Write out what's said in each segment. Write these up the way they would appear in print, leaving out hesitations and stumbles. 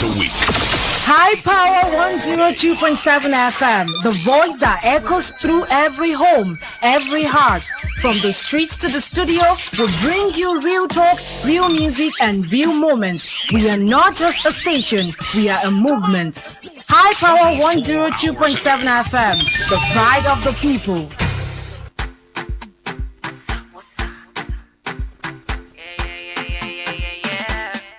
a week. High Power 102.7 FM, the voice that echoes through every home, every heart. From the streets to the studio, we bring you real talk, real music, and real moments. We are not just a station, we are a movement. High Power 102.7 FM, the pride of the people.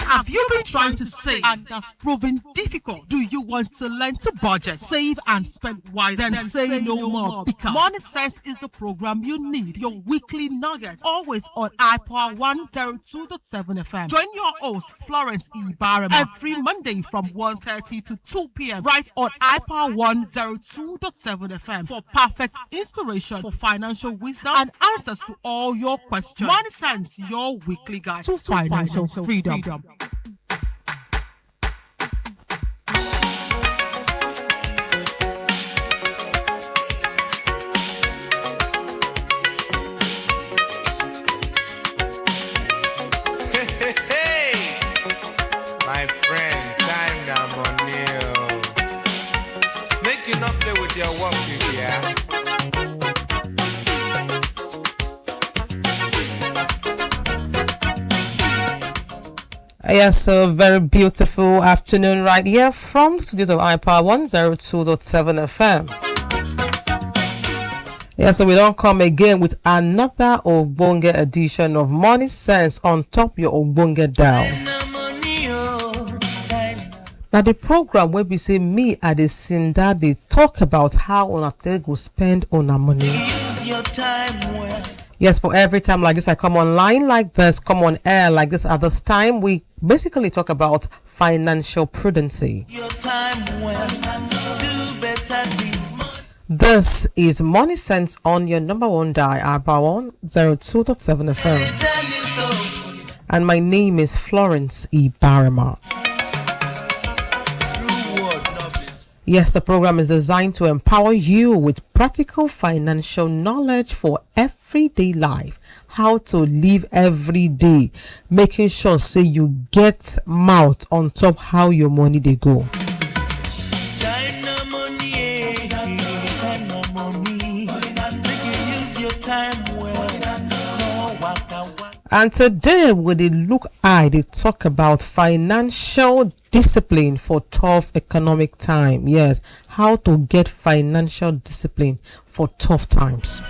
Have you been trying to save and that's proven difficult? Do you want to learn to budget, save and spend wisely? Then say no more, because Money Sense is the program you need. Your weekly nugget, always on iPower 102.7 FM. Join your host Florence Ibarama every Monday from 1:30 to 2 p.m. right on iPower 102.7 FM for perfect inspiration, for financial wisdom and answers to all your questions. Money Sense, your weekly guide to financial freedom. My friend, time now money. Make you not play with your work, yeah. Yes, a very beautiful afternoon right here from the studios of iPower 102.7 FM. Yeah, so we don't come again with another Ogbonge edition of Money Sense on top your Ogbonge dial. Now the program where we say me at the Sinda, they talk about how on a take will spend on our money. Yes, for every time like this, I come online like this, come on air like this at this time, we basically talk about financial prudency. This is Money Sense on your number one dial, iPower 102.7 FM. And my name is Florence Ibarama. Yes, the program is designed to empower you with practical financial knowledge for everyday life. How to live every day, making sure say you get mouth on top how your money they go. And today with the look eye, they talk about financial discipline for tough economic time. Yes, how to get financial discipline for tough times.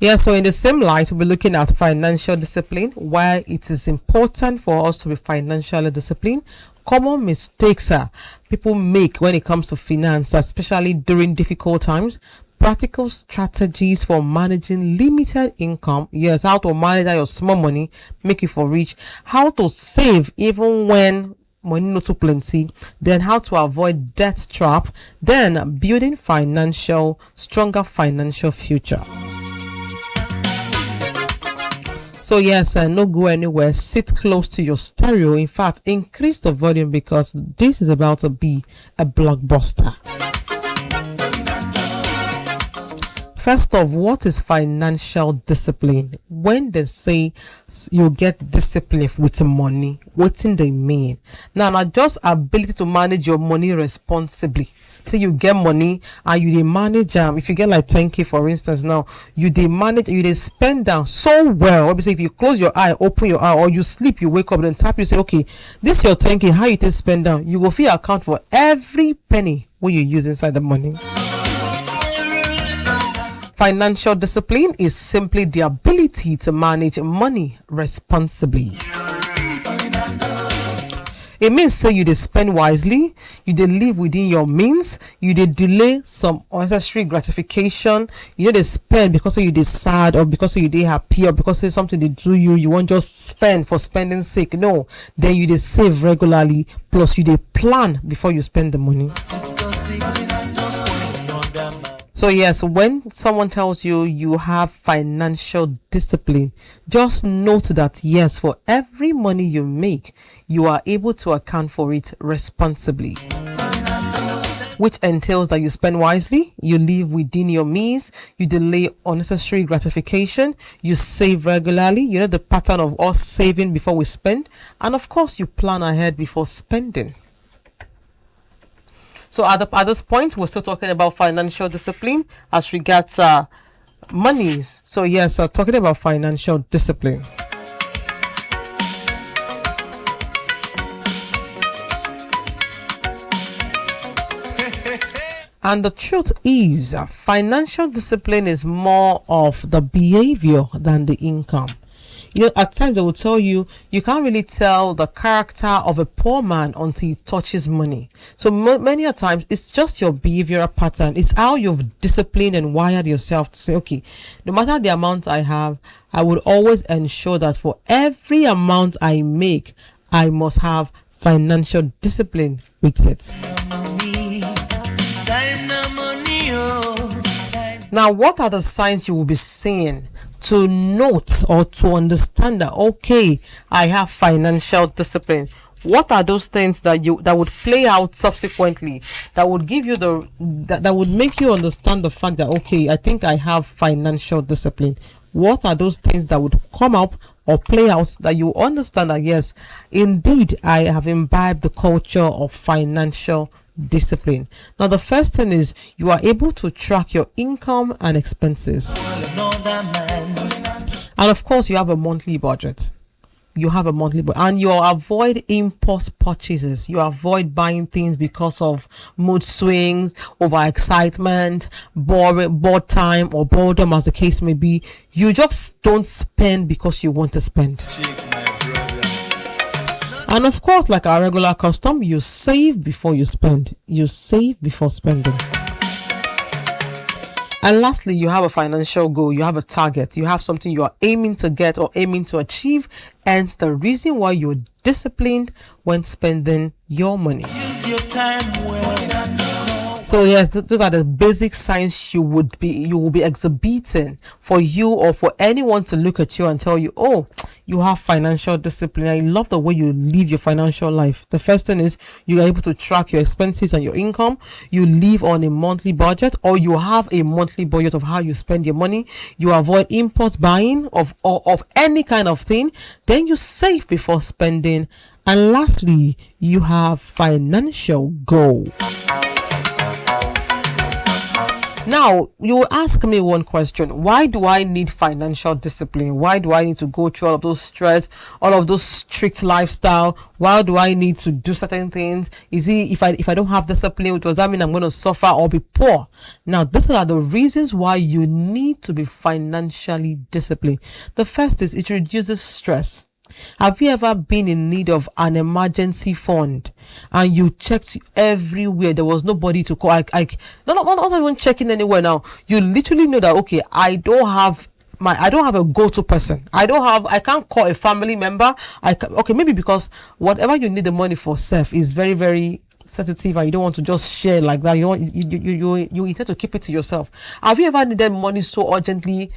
Yeah, so in the same light, we'll be looking at financial discipline, why it is important for us to be financially disciplined. Common mistakes people make when it comes to finance, especially during difficult times. Practical strategies for managing limited income. Yes, how to manage your small money, make it for rich. How to save even when money not too plenty. Then how to avoid debt trap. Then building stronger financial future. So yes, no go anywhere. Sit close to your stereo. In fact, increase the volume because this is about to be a blockbuster. First off, what is financial discipline? When they say you get discipline with money, what do they mean? Now, not just ability to manage your money responsibly. Say you get money and you manage if you get like 10k for instance, now you manage, you spend down so well. Obviously, if you close your eye, open your eye, or you sleep, you wake up and tap, you say, okay, this is your 10k, how you take spend down? You go feel account for every penny what you use inside the money. Financial discipline is simply the ability to manage money responsibly. It means say you spend wisely, you live within your means, you delay some unnecessary gratification, you spend because you sad or because you happy or because it's something they do you won't just spend for spending's sake. No, then you save regularly, plus you plan before you spend the money. So yes, when someone tells you you have financial discipline, just note that yes, for every money you make, you are able to account for it responsibly. which entails that you spend wisely, you live within your means, you delay unnecessary gratification, you save regularly, you know the pattern of us saving before we spend, and of course you plan ahead before spending. So at this point, we're still talking about financial discipline as regards monies. So yes, talking about financial discipline. And the truth is, financial discipline is more of the behavior than the income. You know, at times they will tell you, you can't really tell the character of a poor man until he touches money. So many a times, it's just your behavioral pattern. It's how you've disciplined and wired yourself to say, okay, no matter the amount I have, I would always ensure that for every amount I make, I must have financial discipline with it. Now, what are the signs you will be seeing to note or to understand that, okay, I have financial discipline? What are those things that would play out subsequently, that would give you that would make you understand the fact that, okay, I think I have financial discipline? What are those things that would come up or play out that you understand that, yes, indeed, I have imbibed the culture of financial discipline? Now, the first thing is you are able to track your income and expenses. And of course, you have a monthly budget. And you avoid impulse purchases. You avoid buying things because of mood swings, overexcitement, bored time, or boredom, as the case may be. You just don't spend because you want to spend. And of course, like our regular custom, you save before you spend. You save before spending. And lastly, you have a financial goal, you have a target, you have something you are aiming to get or aiming to achieve, and the reason why you're disciplined when spending your money. Use your time well. So yes, those are the basic signs you will be exhibiting for you or for anyone to look at you and tell you, oh, you have financial discipline. I love the way you live your financial life. The first thing is you are able to track your expenses and your income. You live on a monthly budget, or you have a monthly budget of how you spend your money. You avoid impulse buying of any kind of thing. Then you save before spending. And lastly, you have financial goal. Now, you will ask me one question. Why do I need financial discipline? Why do I need to go through all of those stress, all of those strict lifestyle? Why do I need to do certain things? Is it if I don't have discipline, does that mean I'm going to suffer or be poor? Now, these are the reasons why you need to be financially disciplined. The first is it reduces stress. Have you ever been in need of an emergency fund and you checked everywhere, there was nobody to call? Not even checking anywhere now. You literally know that, okay, I don't have a go-to person. I can't call a family member. Okay, maybe because whatever you need the money for self is very, very sensitive and you don't want to just share like that. You intend to keep it to yourself. Have you ever needed money so urgently,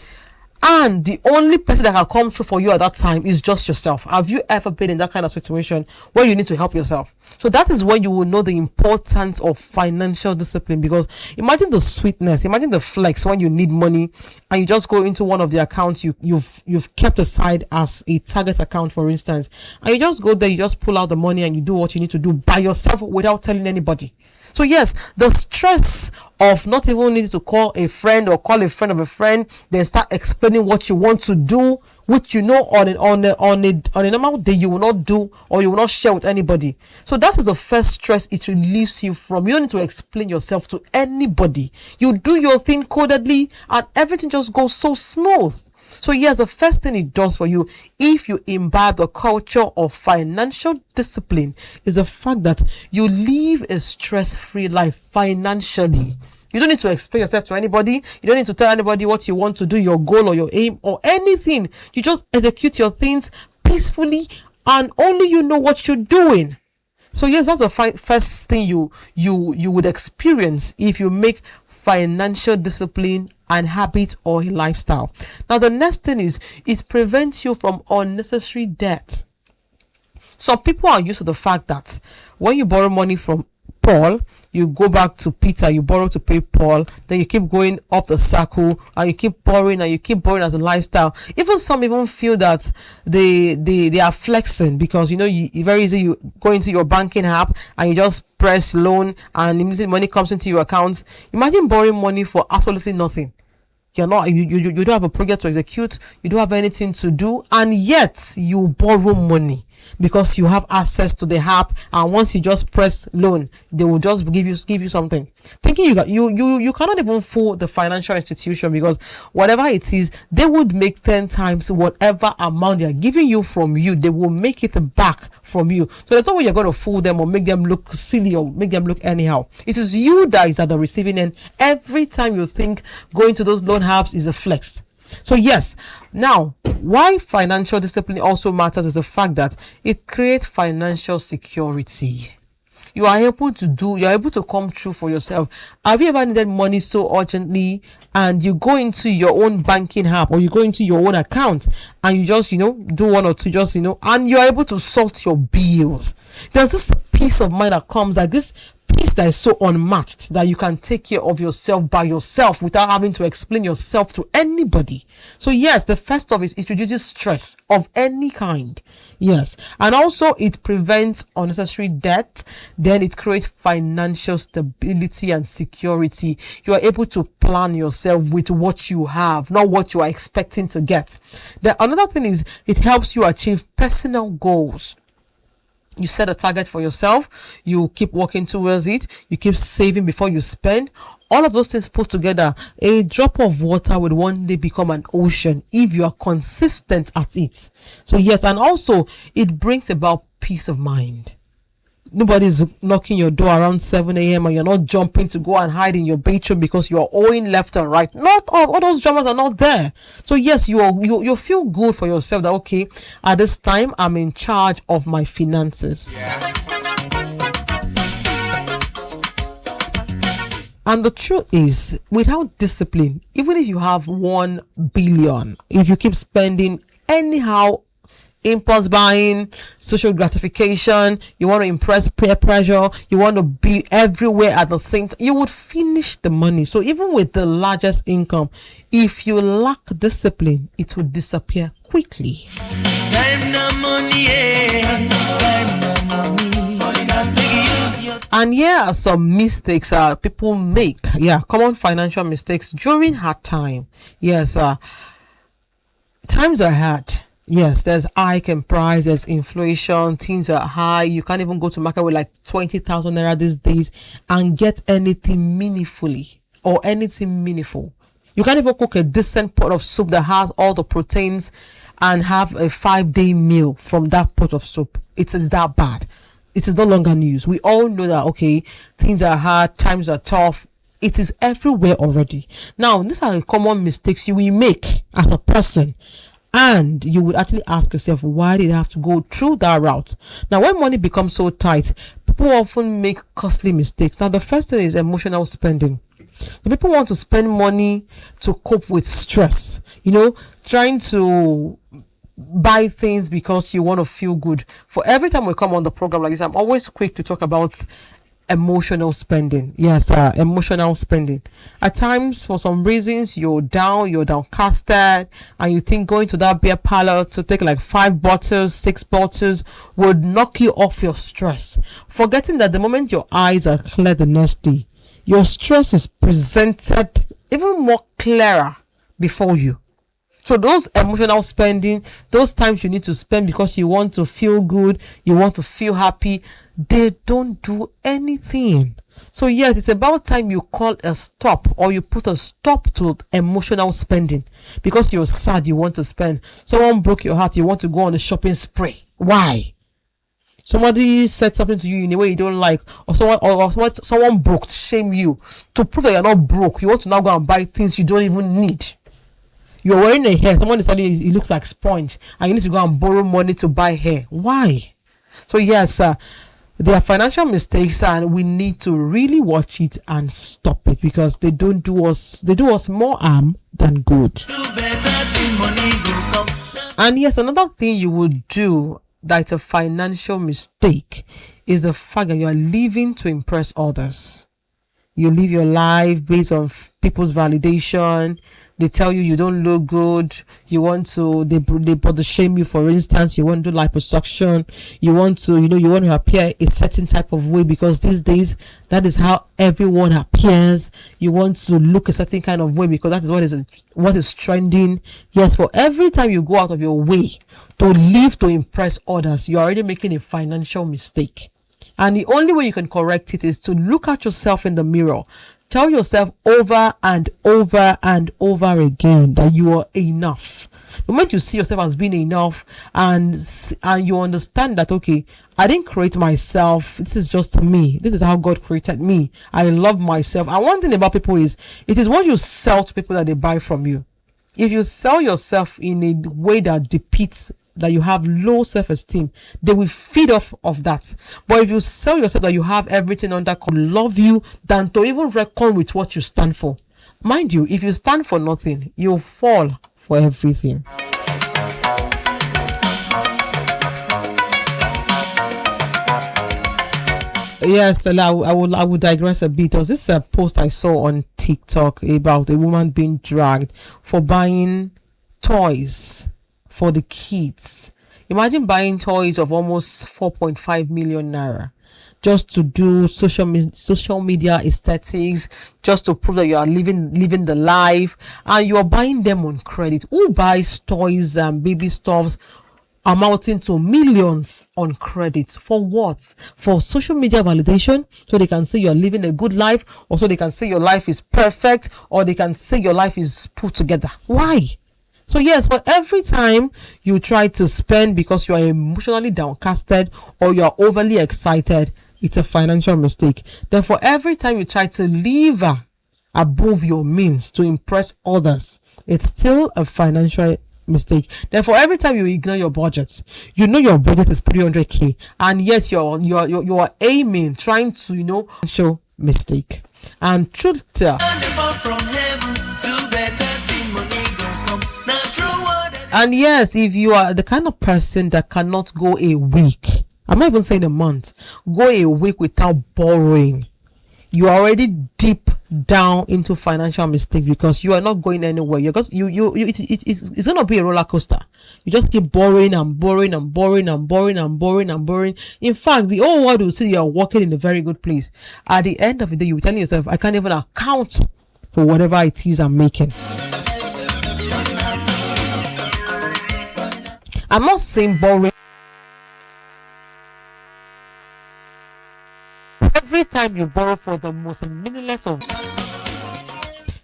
and the only person that can come through for you at that time is just yourself? Have you ever been in that kind of situation where you need to help yourself? So that is when you will know the importance of financial discipline. Because imagine the sweetness, imagine the flex when you need money and you just go into one of the accounts you've kept aside as a target account, for instance, and you just go there, you just pull out the money and you do what you need to do by yourself without telling anybody. So yes, the stress of not even needing to call a friend or call a friend of a friend, then start explaining what you want to do, which you know on a normal day you will not do or you will not share with anybody. So that is the first stress it relieves you from. You don't need to explain yourself to anybody. You do your thing codedly and everything just goes so smooth. So yes, the first thing it does for you, if you imbibe the culture of financial discipline, is the fact that you live a stress-free life financially. You don't need to explain yourself to anybody. You don't need to tell anybody what you want to do, your goal or your aim or anything. You just execute your things peacefully and only you know what you're doing. So yes, that's the first thing you would experience if you make financial discipline and habit or a lifestyle. Now the next thing is it prevents you from unnecessary debt. Some people are used to the fact that when you borrow money from Paul, you go back to Peter, you borrow to pay Paul, then you keep going up the circle and you keep borrowing as a lifestyle. Even some even feel that they are flexing, because you very easy, you go into your banking app and you just press loan and immediately money comes into your account. Imagine borrowing money for absolutely nothing. You're not you don't have a project to execute, you don't have anything to do, and yet you borrow money because you have access to the app, and once you just press loan, they will just give you something, thinking you cannot even fool the financial institution, because whatever it is, they would make 10 times whatever amount they are giving you from you. They will make it back from you. So there's no way you're going to fool them or make them look silly or make them look anyhow. It is you that is at the receiving end every time you think going to those loan apps is a flex. So yes, now why financial discipline also matters is the fact that it creates financial security. You are able to come through for yourself. Have you ever needed money so urgently and you go into your own banking app or you go into your own account and you just do one or two and you're able to sort your bills? There's this peace of mind that comes, like this peace that is so unmatched, that you can take care of yourself by yourself without having to explain yourself to anybody. So yes, the first of it reduces stress of any kind. Yes, and also it prevents unnecessary debt. Then it creates financial stability and security. You are able to plan yourself with what you have, not what you are expecting to get. Then another thing is it helps you achieve personal goals. You set a target for yourself, you keep working towards it, you keep saving before you spend. All of those things put together, a drop of water will one day become an ocean if you are consistent at it. So yes, and also it brings about peace of mind. Nobody's knocking your door around 7 a.m. and you're not jumping to go and hide in your bedroom because you're owing left and right. Not all those dramas are not there. So yes, you feel good for yourself that okay, at this time I'm in charge of my finances. And the truth is, without discipline, even if you have 1 billion, if you keep spending anyhow, impulse buying, social gratification, you want to impress peer pressure, you want to be everywhere at the same time, you would finish the money. So even with the largest income, if you lack discipline, it will disappear quickly. And here are some mistakes people make. Common financial mistakes during hard time. Yes, times are hard. Yes, there's hike in price, there's inflation, things are high. You can't even go to market with like 20,000 naira these days and get anything meaningful. You can't even cook a decent pot of soup that has all the proteins and have a 5-day meal from that pot of soup. It is that bad. It is no longer news. We all know that, okay, things are hard, times are tough. It is everywhere already. Now, these are the common mistakes you will make as a person. And you would actually ask yourself, why did I have to go through that route? Now, when money becomes so tight, people often make costly mistakes. Now, the first thing is emotional spending. The people want to spend money to cope with stress, trying to buy things because you want to feel good. For every time we come on the program like this, I'm always quick to talk about emotional spending. Yes, emotional spending. At times, for some reasons, you're downcasted, and you think going to that beer parlor to take like 5 bottles, 6 bottles would knock you off your stress, forgetting that the moment your eyes are clear the next day, your stress is presented even more clearer before you. So those emotional spending, those times you need to spend because you want to feel good, you want to feel happy, they don't do anything. So yes, it's about time you call a stop, or you put a stop to emotional spending because you're sad, you want to spend. Someone broke your heart, you want to go on a shopping spree. Why? Somebody said something to you in a way you don't like, or someone broke shame you. To prove that you're not broke, you want to now go and buy things you don't even need. You're wearing a hair, someone is telling you it looks like sponge, and you need to go and borrow money to buy hair. Why? So yes, there are financial mistakes, and we need to really watch it and stop it, because they do us more harm than good. And yes, another thing you would do that's a financial mistake is the fact that you are living to impress others. You live your life based on people's validation. They tell you don't look good. You want to, they body shame you, for instance. You want to do liposuction. You want to appear a certain type of way because these days that is how everyone appears. You want to look a certain kind of way because that is what is trending. Yes, for every time you go out of your way to live to impress others, you're already making a financial mistake. And the only way you can correct it is to look at yourself in the mirror. Tell yourself over and over and over again that you are enough. The moment you see yourself as being enough and you understand that, okay, I didn't create myself. This is just me. This is how God created me. I love myself. And one thing about people is, it is what you sell to people that they buy from you. If you sell yourself in a way that depicts that you have low self-esteem, they will feed off of that. But if you sell yourself that you have everything under control, love you than to even reckon with what you stand for. Mind you, if you stand for nothing, you'll fall for everything. Yes, I would digress a bit. There was this post I saw on TikTok about a woman being dragged for buying toys for the kids. Imagine buying toys of almost 4.5 million naira just to do social media aesthetics, just to prove that you are living the life, and you are buying them on credit. Who buys toys and baby stuffs amounting to millions on credit? For what? For social media validation, so they can say you're living a good life, or so they can say your life is perfect, or they can say your life is put together. Why? So yes, but every time you try to spend because you are emotionally downcasted or you are overly excited, it's a financial mistake. Therefore, every time you try to live above your means to impress others, it's still a financial mistake. Therefore, every time you ignore your budget, you know your budget is 300k, and yet you are aiming, trying to show mistake. And truth and yes, if you are the kind of person that cannot go a week, I'm not even saying a month, go a week without borrowing, you are already deep down into financial mistakes because you are not going anywhere. It's going to be a roller coaster. You just keep borrowing and borrowing and borrowing and borrowing and borrowing and borrowing. In fact, the whole world will see you are working in a very good place. At the end of the day, you'll be telling yourself, I can't even account for whatever it is I'm making. I'm not saying borrowing. Every time you borrow for the most meaningless of,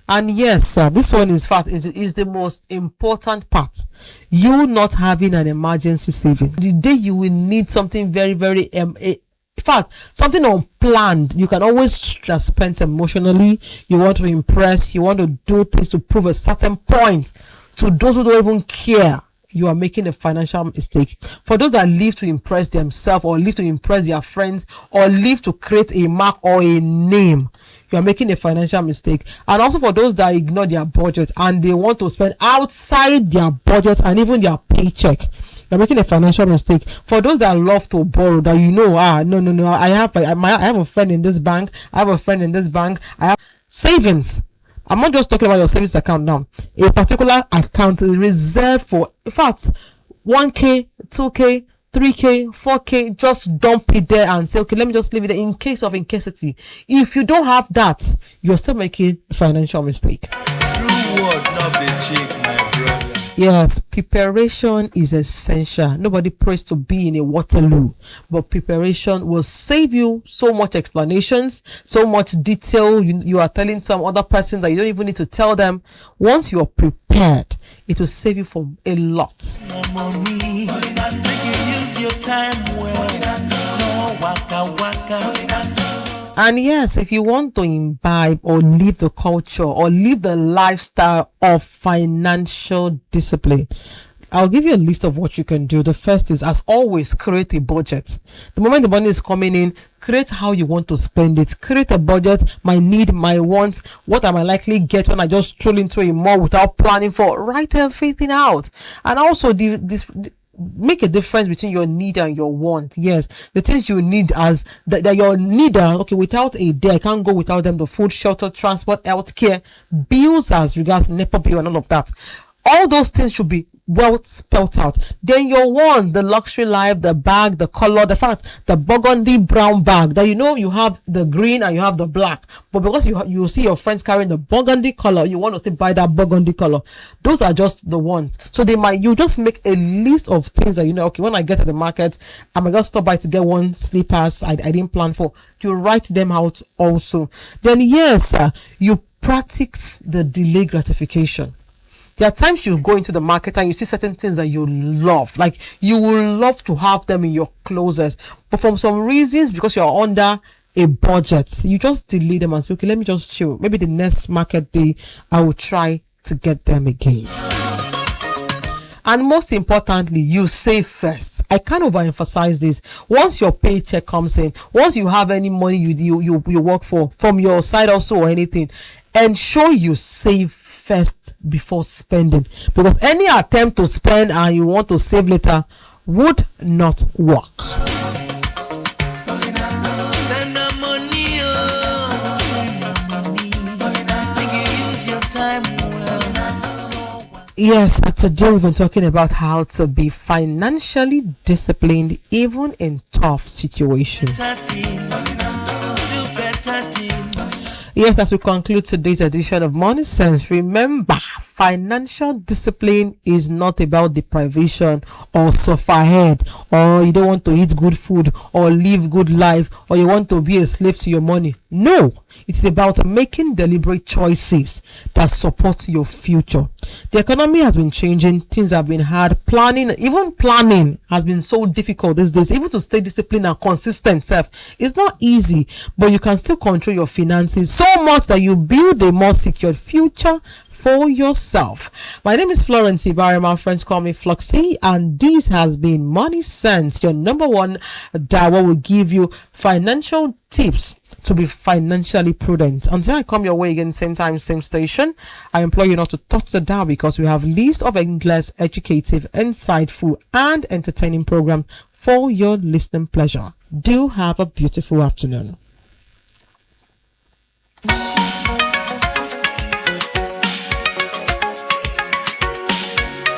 and yes, this one is the most important part. You not having an emergency saving. The day you will need something very, very in fact, something unplanned, you can always just spend emotionally. You want to impress, you want to do things to prove a certain point to those who don't even care. You are making a financial mistake. For those that live to impress themselves or live to impress their friends or live to create a mark or a name, you are making a financial mistake. And also for those that ignore their budget and they want to spend outside their budget and even their paycheck, you're making a financial mistake. For those that love to borrow, that no, I have a friend in this bank, I have a friend in this bank, I have savings. I'm not just talking about your savings account now. A particular account is reserved for, in fact, 1k, 2k, 3k, 4k. Just dump it there and say, okay, let me just leave it there in case of incasity. If you don't have that, you're still making a financial mistake. True word, not be cheap, my brother. Yes, preparation is essential. Nobody prays to be in a Waterloo, but preparation will save you so much explanations, so much detail. You are telling some other person that you don't even need to tell them. Once you are prepared, it will save you from a lot. No money, make you use your time well. No waka. And yes, if you want to imbibe or live the culture or live the lifestyle of financial discipline, I'll give you a list of what you can do. The first is, as always, create a budget. The moment the money is coming in, create how you want to spend it. Create a budget, my need, my wants, what am I likely get when I just stroll into a mall without planning for. Write everything out. And also make a difference between your need and your want. Yes, the things you need as that your need are okay. Without a day, I can't go without them. The food, shelter, transport, healthcare, bills as regards NEPA bill and all of that. All those things should be well spelled out. Then your want, the luxury life, the bag, the color, the fact, the burgundy brown bag that you have the green and you have the black, but because you see your friends carrying the burgundy color, you want to still buy that burgundy color. Those are just the wants. So you just make a list of things that okay, when I get to the market, I'm gonna stop by to get one slippers I didn't plan for. You write them out also. Then yes, you practice the delay gratification. There are times you go into the market and you see certain things that you love, like you will love to have them in your closet, but from some reasons, because you're under a budget, you just delay them and say, okay, let me just chill. Maybe the next market day I will try to get them again. And most importantly, you save first. I can't overemphasize this. Once your paycheck comes in, once you have any money you work for from your side also or anything, ensure you save first before spending, because any attempt to spend and you want to save later would not work. Yes, today we've been talking about how to be financially disciplined even in tough situations. Yes, as we conclude today's edition of Money Sense, remember, financial discipline is not about deprivation or suffer ahead, or you don't want to eat good food or live good life, or you want to be a slave to your money. No, it's about making deliberate choices that support your future. The economy has been changing, things have been hard, planning has been so difficult these days. Even to stay disciplined and consistent it's not easy, but you can still control your finances so much that you build a more secure future for yourself. My name is Florence Ibarra. My friends call me Floxy, and this has been Money Sense, your number one that will give you financial tips to be financially prudent. Until I come your way again, same time, same station, I implore you not to touch the dial, because we have list of endless, educative, insightful, and entertaining program for your listening pleasure. Do have a beautiful afternoon.